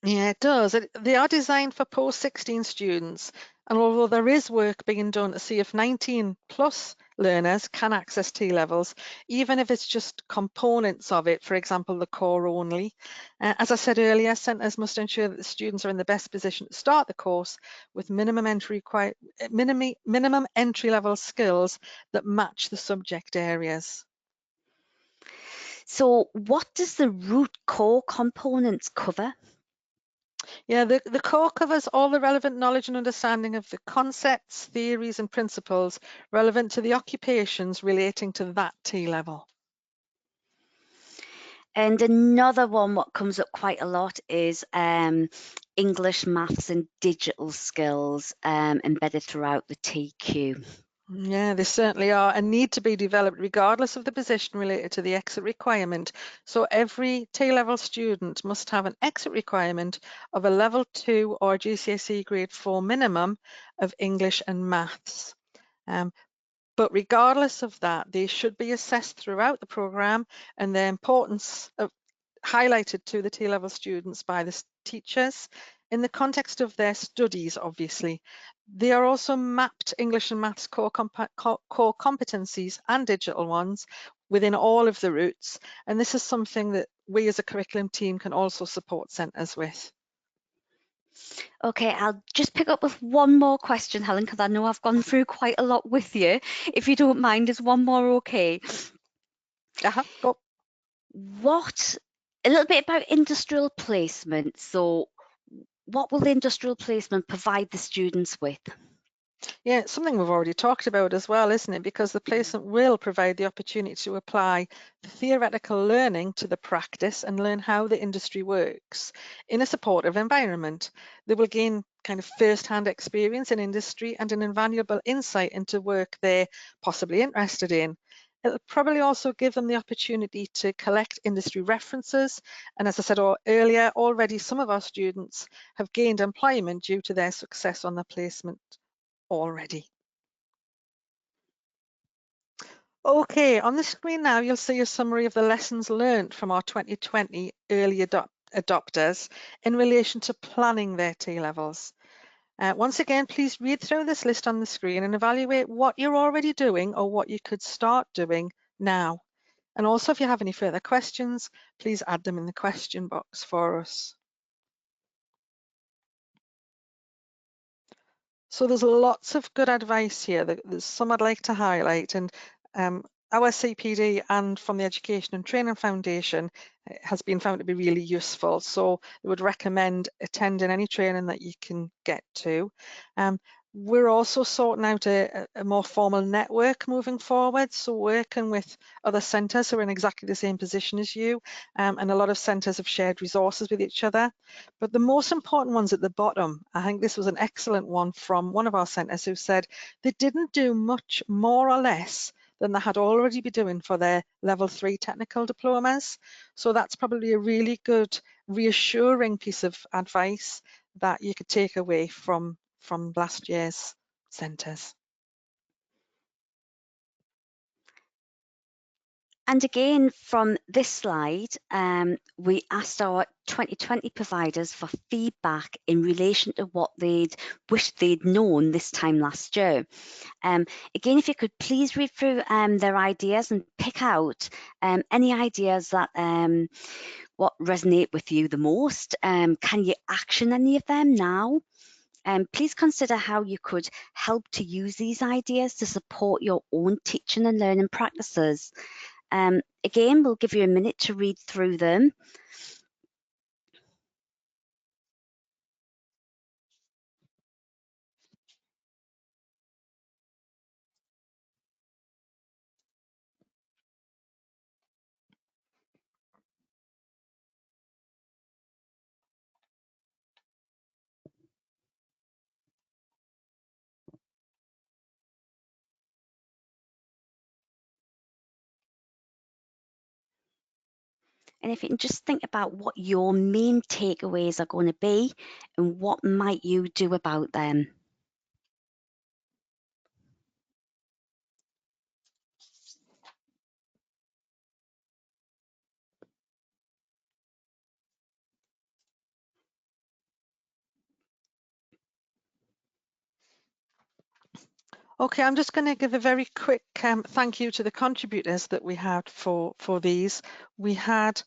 Yeah, it does. They are designed for post-16 students, and although there is work being done to see if 19 plus learners can access T-levels, even if it's just components of it, for example, the core only. As I said earlier, centres must ensure that the students are in the best position to start the course with minimum entry-level skills that match the subject areas. So what does the root core components cover? Yeah, the core covers all the relevant knowledge and understanding of the concepts, theories and principles relevant to the occupations relating to that T-level. And another one what comes up quite a lot is English, maths and digital skills embedded throughout the TQ. Yeah, they certainly are and need to be developed regardless of the position related to the exit requirement. So every T-level student must have an exit requirement of a level 2 or GCSE grade 4 minimum of English and maths. But regardless of that, they should be assessed throughout the programme and their importance highlighted to the T-level students by the teachers in the context of their studies, obviously. They are also mapped English and Maths core competencies and digital ones within all of the routes. And this is something that we as a curriculum team can also support centres with. Okay, I'll just pick up with one more question, Helen, because I know I've gone through quite a lot with you. If you don't mind, is one more okay? Go. A little bit about industrial placement. So what will the industrial placement provide the students with? Yeah, it's something we've already talked about as well, isn't it? Because the placement will provide the opportunity to apply the theoretical learning to the practice and learn how the industry works in a supportive environment. They will gain kind of first-hand experience in industry and an invaluable insight into work they're possibly interested in. It'll probably also give them the opportunity to collect industry references. And as I said earlier, already some of our students have gained employment due to their success on the placement already. Okay, on the screen now, you'll see a summary of the lessons learned from our 2020 early adopters in relation to planning their T-levels. Once again, please read through this list on the screen and evaluate what you're already doing or what you could start doing now. And also, if you have any further questions, please add them in the question box for us. So there's lots of good advice here. There's some I'd like to highlight, and our CPD and from the Education and Training Foundation has been found to be really useful. So I would recommend attending any training that you can get to. We're also sorting out a more formal network moving forward, so working with other centres who are in exactly the same position as you, and a lot of centres have shared resources with each other. But the most important ones at the bottom, I think this was an excellent one from one of our centres who said they didn't do much more or less than they had already been doing for their level 3 technical diplomas. So that's probably a really good, reassuring piece of advice that you could take away from last year's centres. And again, from this slide, we asked our 2020 providers for feedback in relation to what they'd wished they'd known this time last year. Again, if you could please read through their ideas and pick out any ideas that what resonate with you the most. Can you action any of them now? Please consider how you could help to use these ideas to support your own teaching and learning practices. Again, we'll give you a minute to read through them. And if you can just think about what your main takeaways are going to be and what might you do about them. Okay, I'm just going to give a very quick thank you to the contributors that we had for these. We had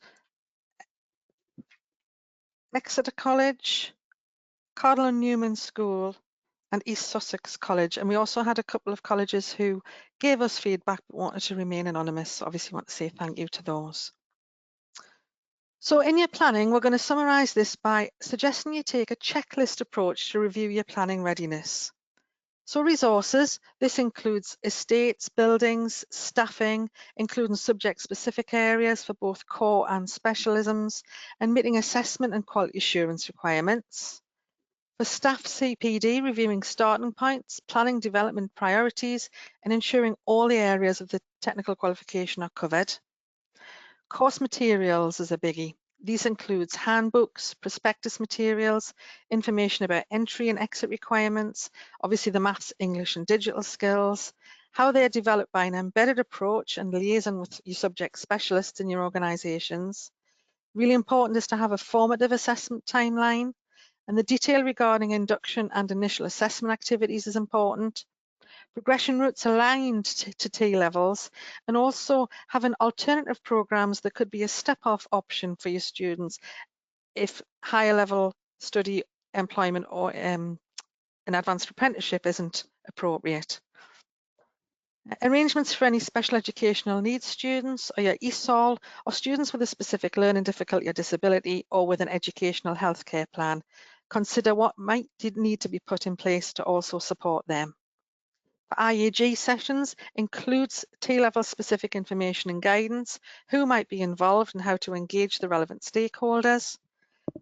Exeter College, Cardinal Newman School and East Sussex College, and we also had a couple of colleges who gave us feedback but wanted to remain anonymous. So obviously want to say thank you to those. So in your planning, we're going to summarise this by suggesting you take a checklist approach to review your planning readiness. So resources, this includes estates, buildings, staffing, including subject-specific areas for both core and specialisms, and meeting assessment and quality assurance requirements. For staff CPD, reviewing starting points, planning development priorities, and ensuring all the areas of the technical qualification are covered. Course materials is a biggie. These includes handbooks, prospectus materials, information about entry and exit requirements, obviously the maths, English and digital skills, how they're developed by an embedded approach and liaison with your subject specialists in your organisations. Really important is to have a formative assessment timeline, and the detail regarding induction and initial assessment activities is important. Progression routes aligned to T-levels, and also having alternative programs that could be a step-off option for your students if higher level study, employment or an advanced apprenticeship isn't appropriate. Arrangements for any special educational needs students or your ESOL or students with a specific learning difficulty or disability or with an educational healthcare plan. Consider what might need to be put in place to also support them. for IAG sessions includes TLevel specific information and guidance, who might be involved and how to engage the relevant stakeholders.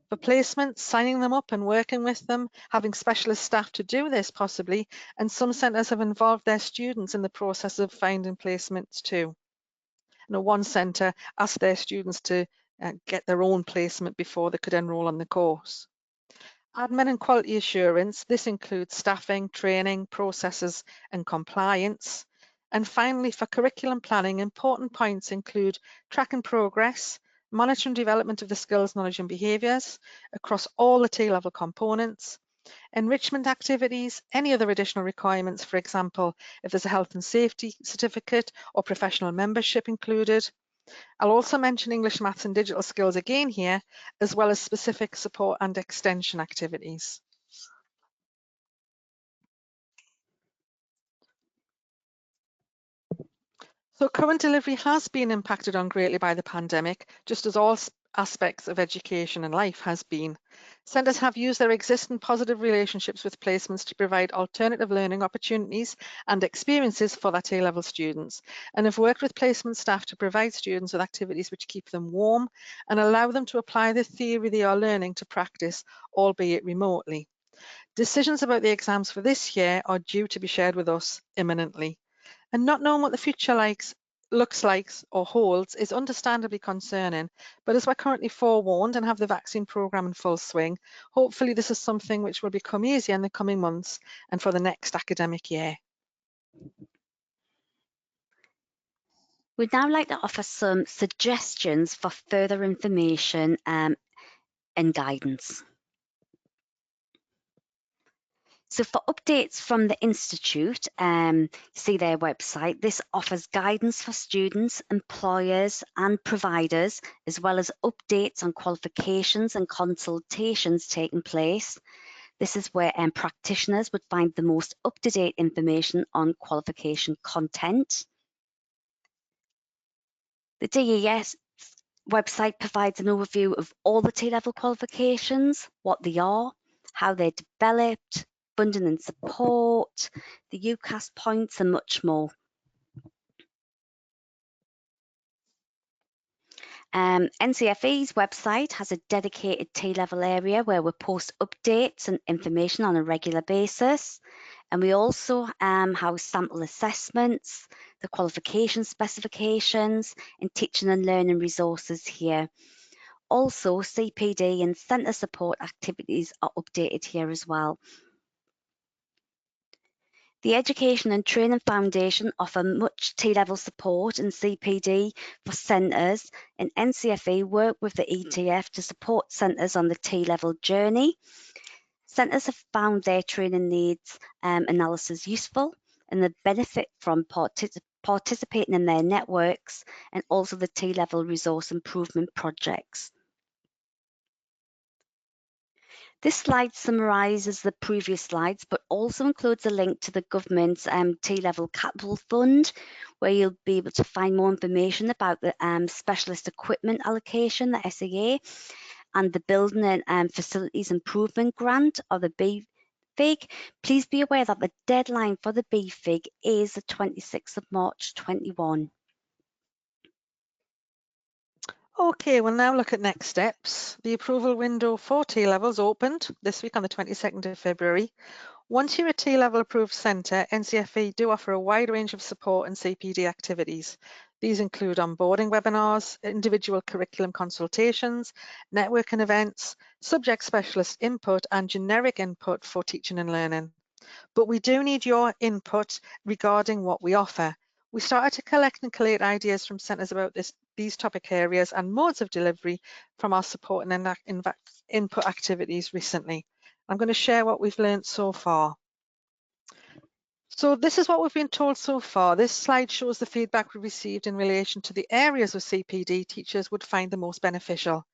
For placements, signing them up and working with them, having specialist staff to do this possibly, and some centres have involved their students in the process of finding placements too. One centre asked their students to get their own placement before they could enrol on the course. Admin and quality assurance, this includes staffing, training, processes and compliance. And finally, for curriculum planning, important points include tracking progress, monitoring development of the skills, knowledge and behaviours across all the TLevel components, enrichment activities, any other additional requirements, for example, if there's a health and safety certificate or professional membership included. I'll also mention English, maths and digital skills again here, as well as specific support and extension activities. So current delivery has been impacted on greatly by the pandemic, just as all aspects of education and life has been. Centres have used their existing positive relationships with placements to provide alternative learning opportunities and experiences for their TLevel students, and have worked with placement staff to provide students with activities which keep them warm and allow them to apply the theory they are learning to practice, albeit remotely. Decisions about the exams for this year are due to be shared with us imminently. And not knowing what the future looks like or holds is understandably concerning, but as we're currently forewarned and have the vaccine programme in full swing, hopefully this is something which will become easier in the coming months and for the next academic year. We'd now like to offer some suggestions for further information and guidance. So for updates from the Institute, see their website, this offers guidance for students, employers and providers, as well as updates on qualifications and consultations taking place. This is where practitioners would find the most up-to-date information on qualification content. The DES website provides an overview of all the TLevel qualifications, what they are, how they're developed, funding and support, the UCAS points and much more. NCFE's website has a dedicated TLevel area where we post updates and information on a regular basis. And we also have sample assessments, the qualification specifications and teaching and learning resources here. Also, CPD and centre support activities are updated here as well. The Education and Training Foundation offer much TLevel support and CPD for centres, and NCFE work with the ETF to support centres on the TLevel journey. Centres have found their training needs analysis useful and they benefit from participating in their networks and also the TLevel resource improvement projects. This slide summarises the previous slides, but also includes a link to the government's TLevel Capital Fund, where you'll be able to find more information about the specialist equipment allocation, the SEA, and the Building and Facilities Improvement Grant, or the BFIG. Please be aware that the deadline for the BFIG is the 26th of March 21. Okay, we'll now look at next steps. The approval window for TLevels opened this week on the 22nd of February. Once you're a TLevel approved centre, NCFE do offer a wide range of support and CPD activities. These include onboarding webinars, individual curriculum consultations, networking events, subject specialist input and generic input for teaching and learning. But we do need your input regarding what we offer. We started to collect and collate ideas from centres about these topic areas and modes of delivery from our support and input activities recently. I'm going to share what we've learned so far. So this is what we've been told so far. This slide shows the feedback we received in relation to the areas of CPD teachers would find the most beneficial.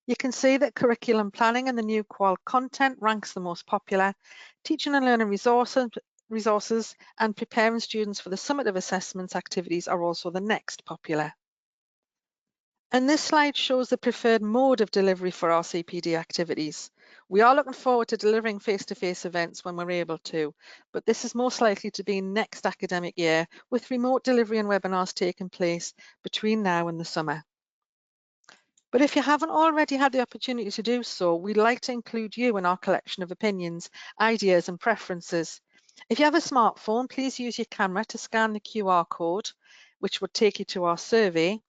You can see that curriculum planning and the new qual content ranks the most popular. Teaching and learning resources and preparing students for the summative assessments activities are also the next popular. And this slide shows the preferred mode of delivery for our CPD activities. We are looking forward to delivering face-to-face events when we're able to, but this is most likely to be next academic year, with remote delivery and webinars taking place between now and the summer. But if you haven't already had the opportunity to do so, we'd like to include you in our collection of opinions, ideas and preferences. If you have a smartphone, please use your camera to scan the QR code, which will take you to our survey.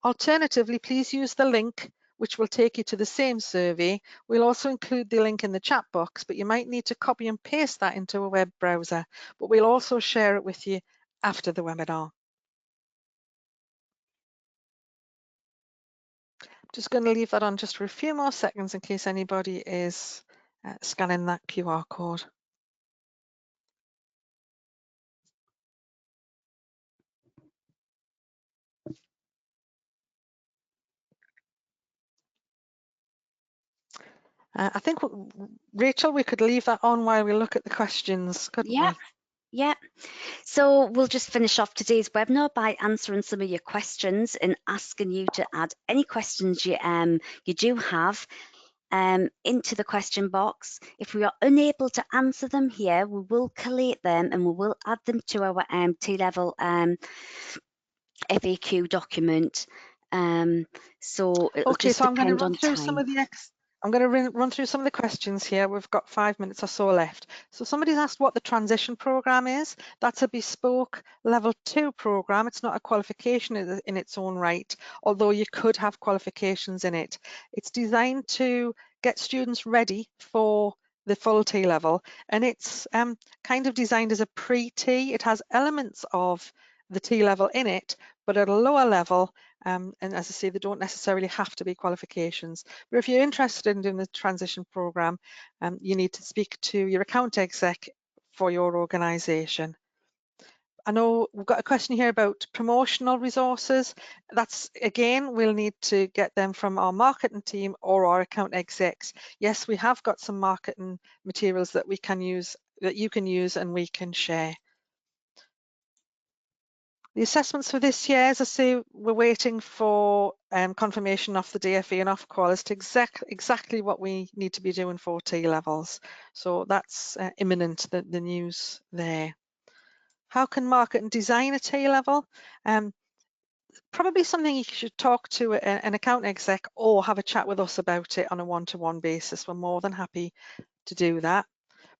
Alternatively, please use the link, which will take you to the same survey. We'll also include the link in the chat box, but you might need to copy and paste that into a web browser, but we'll also share it with you after the webinar. Just going to leave that on just for a few more seconds in case anybody is scanning that QR code. I think, Rachel, we could leave that on while we look at the questions, couldn't we? Yeah. So we'll just finish off today's webinar by answering some of your questions and asking you to add any questions you do have into the question box. If we are unable to answer them here, we will collate them and we will add them to our TLevel FAQ document. So it'll just depend on time. I'm going to run through some of the questions here. We've got 5 minutes or so left. So somebody's asked what the transition program is. That's a bespoke level 2 program. It's not a qualification in its own right, although you could have qualifications in it. It's designed to get students ready for the full T-level, and it's kind of designed as a pre-T. It has elements of the T-level in it, but at a lower level, and as I say, they don't necessarily have to be qualifications. But if you're interested in doing the transition program, you need to speak to your account exec for your organisation. I know we've got a question here about promotional resources. That's, again, we'll need to get them from our marketing team or our account execs. Yes, we have got some marketing materials that we can use, that you can use and we can share. The assessments for this year, as I say, we're waiting for confirmation off the DFE and Ofqual as to exactly what we need to be doing for T-levels. So that's imminent, the news there. How can market and design a T-level? Probably something you should talk to an account exec or have a chat with us about it on a one-to-one basis. We're more than happy to do that.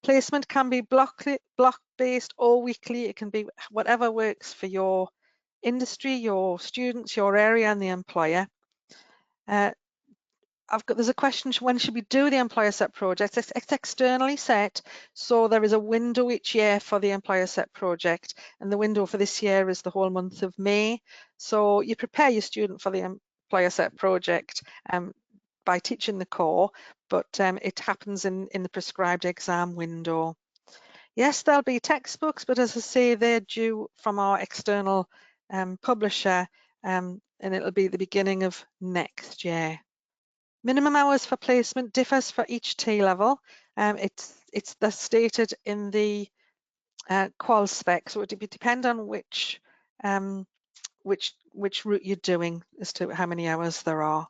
Placement can be block-based or weekly. It can be whatever works for your industry, your students, your area and the employer. There's a question, when should we do the employer set project? It's externally set, so there is a window each year for the employer set project, and the window for this year is the whole month of May. So you prepare your student for the employer set project by teaching the core, but it happens in the prescribed exam window. Yes, there'll be textbooks, but as I say, they're due from our external publisher, and it'll be the beginning of next year. Minimum hours for placement differs for each T-level. It's stated in the qual spec, so it would depend on which route you're doing as to how many hours there are.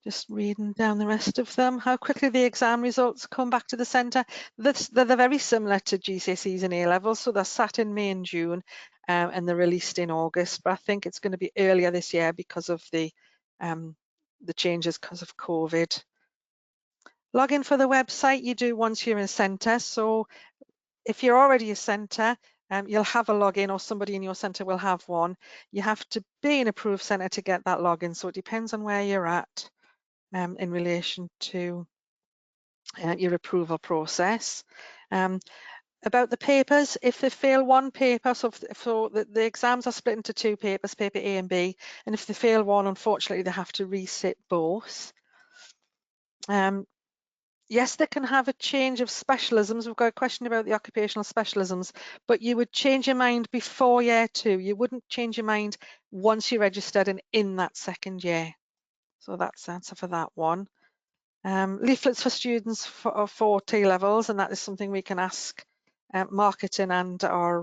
Just reading down the rest of them. How quickly the exam results come back to the centre. They're very similar to GCSEs and A-levels, so they're sat in May and June and they're released in August, but I think it's going to be earlier this year because of the changes because of COVID. Login for the website you do once you're in a centre, so if you're already a centre, you'll have a login or somebody in your centre will have one. You have to be an approved centre to get that login, so it depends on where you're at. In relation to your approval process. About the papers, if they fail one paper, so the exams are split into two papers, paper A and B, and if they fail one, unfortunately, they have to resit both. Yes, they can have a change of specialisms. We've got a question about the occupational specialisms, but you would change your mind before year 2. You wouldn't change your mind once you registered and in that second year. So that's the answer for that one. Leaflets for students for T-levels, and that is something we can ask marketing and our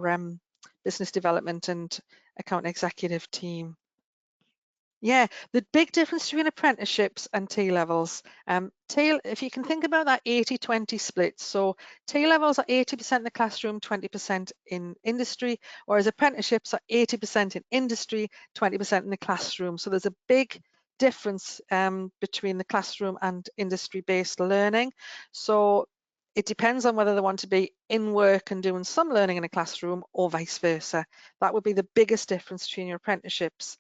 business development and account executive team. Yeah, the big difference between apprenticeships and T-levels. If you can think about that 80-20 split, so T-levels are 80% in the classroom, 20% in industry, whereas apprenticeships are 80% in industry, 20% in the classroom. So there's a big difference between the classroom and industry-based learning. So it depends on whether they want to be in work and doing some learning in a classroom or vice versa. That would be the biggest difference between your apprenticeships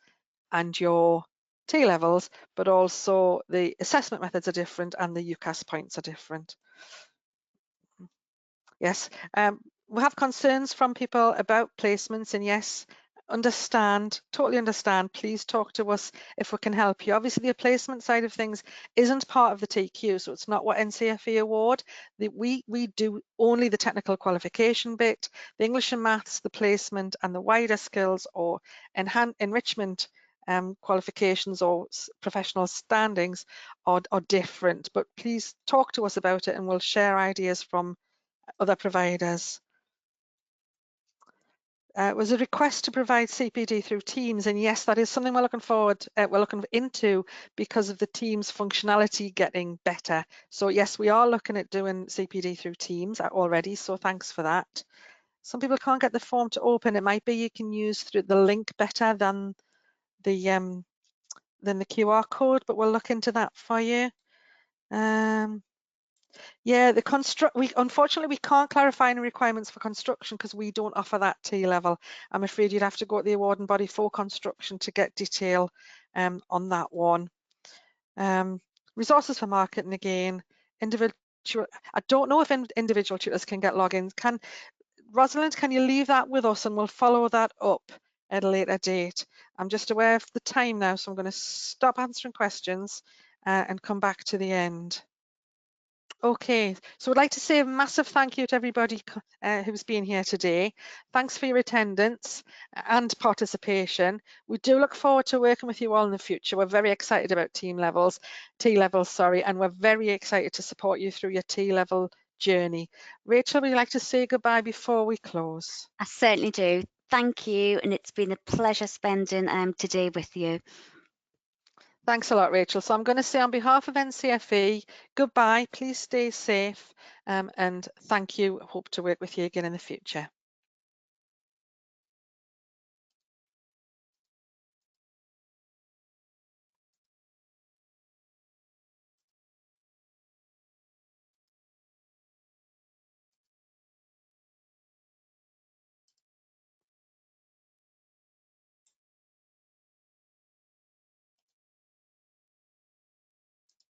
and your T-levels, but also the assessment methods are different and the UCAS points are different. Yes, we have concerns from people about placements, and yes, totally understand. Please talk to us if we can help you. Obviously, the placement side of things isn't part of the TQ, so it's not what NCFE award. We do only the technical qualification bit, the English and maths, the placement, and the wider skills or enrichment qualifications or professional standings are different. But please talk to us about it, and we'll share ideas from other providers. Was a request to provide CPD through Teams, and yes, that is something we're looking into because of the Teams functionality getting better. So yes, we are looking at doing CPD through Teams already, so thanks for that. Some people can't get the form to open. It might be you can use through the link better than the QR code, but we'll look into that for you. Yeah, unfortunately we can't clarify any requirements for construction because we don't offer that T-level. I'm afraid you'd have to go to the awarding body for construction to get detail on that one. Resources for marketing again, individual. I don't know if individual tutors can get logins. Rosalind, can you leave that with us and we'll follow that up at a later date? I'm just aware of the time now, so I'm going to stop answering questions and come back to the end. Okay, so I'd like to say a massive thank you to everybody who's been here today. Thanks for your attendance and participation. We do look forward to working with you all in the future. We're very excited about T-levels, and we're very excited to support you through your T-level journey. Rachel, would you like to say goodbye before we close? I certainly do. Thank you, and it's been a pleasure spending today with you. Thanks a lot, Rachel. So I'm going to say on behalf of NCFE, goodbye, please stay safe, and thank you. Hope to work with you again in the future.